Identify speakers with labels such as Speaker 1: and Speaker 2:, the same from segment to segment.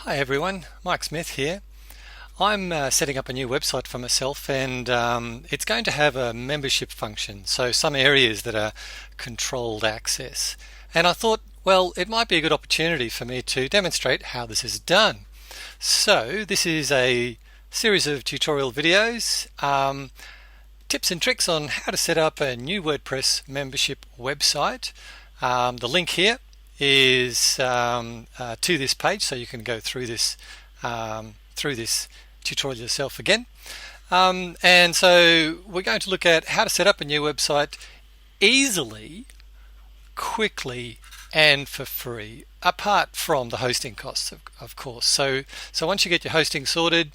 Speaker 1: Hi everyone, Mike Smith here. I'm setting up a new website for myself and it's going to have a membership function, so some areas that are controlled access. And I thought, well, it might be a good opportunity for me to demonstrate how this is done. So this is a series of tutorial videos, tips and tricks on how to set up a new WordPress membership website. The link here is to this page, so you can go through this tutorial yourself again. And so we're going to look at how to set up a new website easily, quickly, and for free, apart from the hosting costs, of course. So once you get your hosting sorted,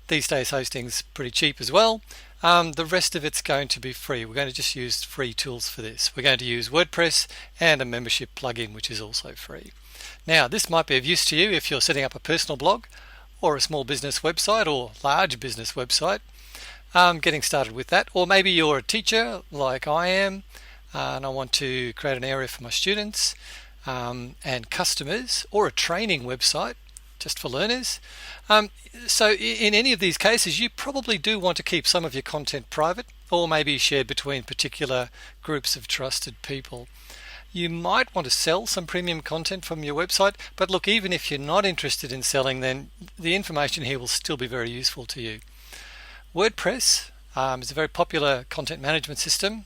Speaker 1: these days hosting's pretty cheap as well. The rest of it's going to be free. We're going to just use free tools for this. We're going to use WordPress and a membership plugin, which is also free. Now, this might be of use to you if you're setting up a personal blog or a small business website or large business website, getting started with that. Or maybe you're a teacher like I am, and I want to create an area for my students and customers, or a training website just for learners. So in any of these cases, you probably do want to keep some of your content private, or maybe shared between particular groups of trusted people. You might want to sell some premium content from your website, but look, even if you're not interested in selling, then the information here will still be very useful to you. WordPress is a very popular content management system,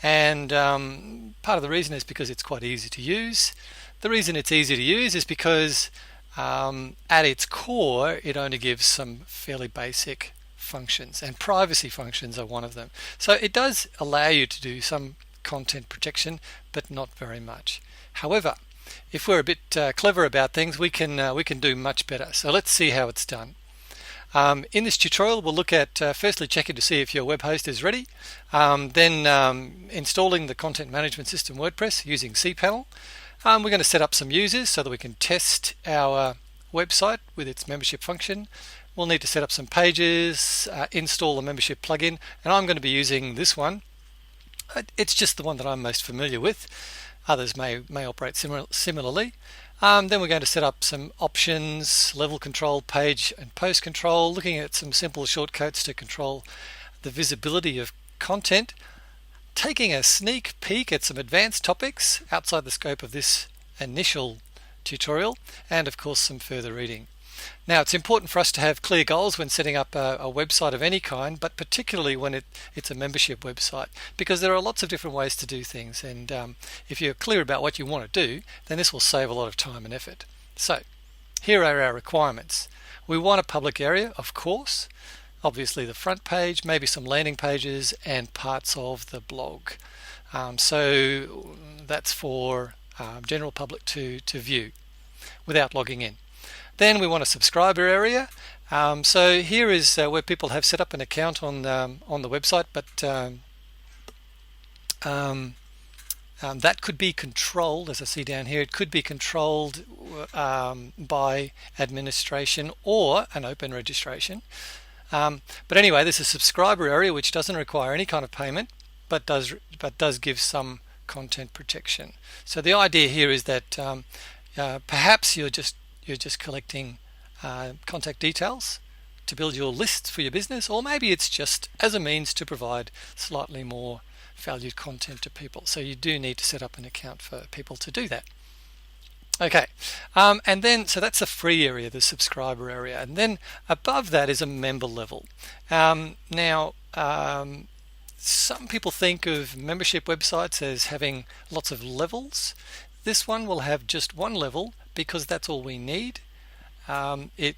Speaker 1: and part of the reason is because it's quite easy to use. The reason it's easy to use is because at its core, it only gives some fairly basic functions, and privacy functions are one of them. So it does allow you to do some content protection, but not very much. However, if we're a bit clever about things, we can do much better. So let's see how it's done. In this tutorial, we'll look at firstly checking to see if your web host is ready, then installing the content management system WordPress using CPanel. We're going to set up some users so that we can test our website with its membership function. We'll need to set up some pages, install the membership plugin, and I'm going to be using this one. It's just the one that I'm most familiar with. Others may operate similarly. Then we're going to set up some options, level control, page and post control, looking at some simple shortcuts to control the visibility of content, taking a sneak peek at some advanced topics outside the scope of this initial tutorial, and of course some further reading. Now, it's important for us to have clear goals when setting up a website of any kind, but particularly when it's a membership website, because there are lots of different ways to do things, and if you're clear about what you want to do, then this will save a lot of time and effort. So here are our requirements. We want a public area, of course, obviously the front page, maybe some landing pages and parts of the blog. So that's for general public to view without logging in. Then we want a subscriber area. So here is where people have set up an account on the website, but that could be controlled, as I see down here. It could be controlled by administration or an open registration. But anyway, this is a subscriber area which doesn't require any kind of payment, but does give some content protection. So the idea here is that perhaps you're just collecting contact details to build your lists for your business, or maybe it's just as a means to provide slightly more valued content to people. So you do need to set up an account for people to do that. Okay, and then so that's the free area, the subscriber area, and then above that is a member level. Now, some people think of membership websites as having lots of levels. This one will have just one level because that's all we need. The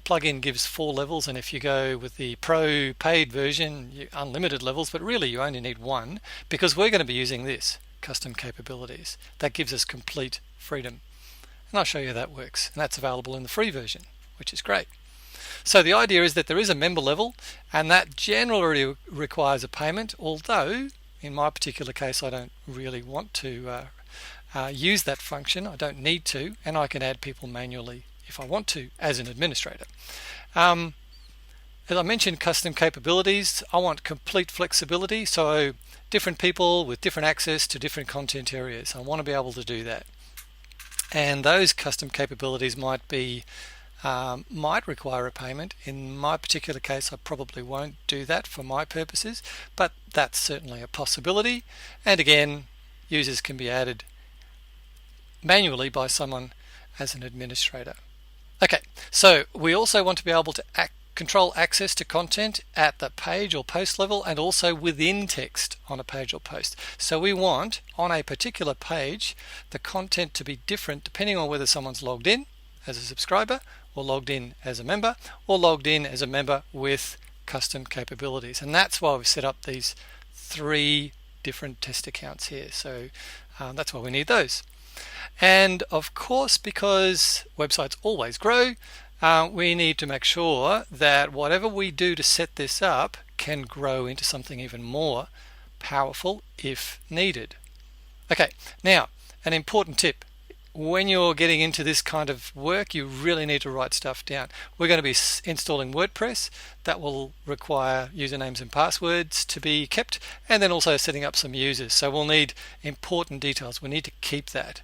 Speaker 1: plugin gives 4 levels, and if you go with the pro paid version, unlimited levels, but really you only need one, because we're going to be using this, custom capabilities. That gives us complete freedom. And I'll show you how that works. And that's available in the free version, which is great. So the idea is that there is a member level, and that generally requires a payment, although in my particular case I don't really want to use that function. I don't need to, and I can add people manually if I want to as an administrator. As I mentioned, custom capabilities. I want complete flexibility, so different people with different access to different content areas. I want to be able to do that. and those custom capabilities might require a payment. In my particular case, I probably won't do that for my purposes, but that's certainly a possibility. And again, users can be added manually by someone as an administrator. Okay, so we also want to be able to control access to content at the page or post level, and also within text on a page or post. So we want, on a particular page, the content to be different depending on whether someone's logged in as a subscriber, or logged in as a member, or logged in as a member with custom capabilities. And that's why we've set up these 3 different test accounts here. So that's why we need those. And of course, because websites always grow, we need to make sure that whatever we do to set this up can grow into something even more powerful if needed. Okay, now an important tip. When you're getting into this kind of work, you really need to write stuff down. We're going to be installing WordPress. That will require usernames and passwords to be kept, and then also setting up some users. So we'll need important details. We need to keep that.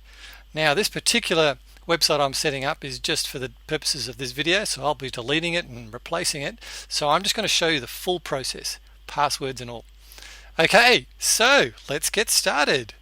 Speaker 1: Now, this particular website I'm setting up is just for the purposes of this video, so I'll be deleting it and replacing it. So I'm just going to show you the full process, passwords and all. Okay, so let's get started.